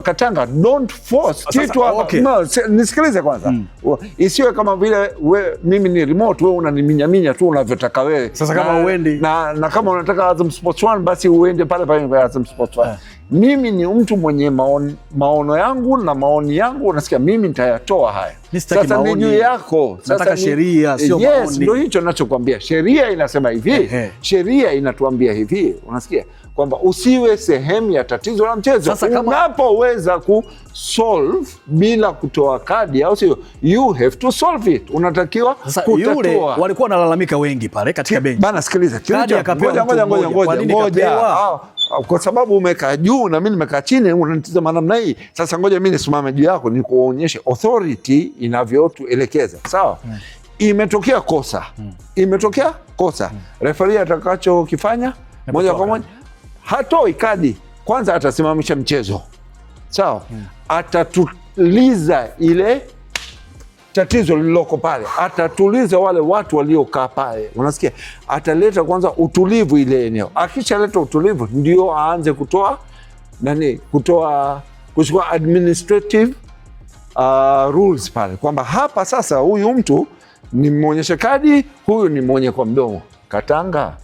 Katanga, don't force kitu hapa. Okay. No, nisikilize kwanza. Isiwe kama vile mimi ni remote, wewe unaniminyaminya tu unavyotaka wewe. Sasa kama uendi na kama unataka Azam Sports 1 basi uende pale pale kwa Azam Sports 1. Mimi ni mtu mwenye maono yangu na maoni yangu, unasikia, mimi nitayatoa haya. Sasa ni juu yako. Nataka sheria sio maoni. Yes, ndio hicho ninachokuambia. Sheria inasema hivi. Sheria inatuambia hivi, unasikia? Kwamba usiwe sehemu ya tatizo la mchezo. Unapoweza kusolve bila kutoa kadi, au sio? You have to solve it. Unatakiwa kutatua. Yule walikuwa wanalalamika wengi pale katika benchi. Bana, sikiliza. Ngoja. Kwa sababu umekaa juu na mimi nimekaa chini, unanitazama namna hii. Sasa ngoja mimi nisimame juu yako nikuonyeshe authority inavyotuelekeza. Sawa? Imetokea kosa. Imetokea kosa. Referee atakachokifanya moja kwa moja, hatoi kadi, kwanza atasimamisha mchezo. Sawa? Atatuliza ile tatizo lililoko pale, atatuliza wale watu waliokaa pale, unasikia? Ataleta kwanza utulivu ile eneo. Akishaleta utulivu, ndio aanze kuchukua administrative rules pale, kwamba hapa sasa huyu mtu ni mwonyesha kadi, huyu ni mwenye kwa mdomo. Katanga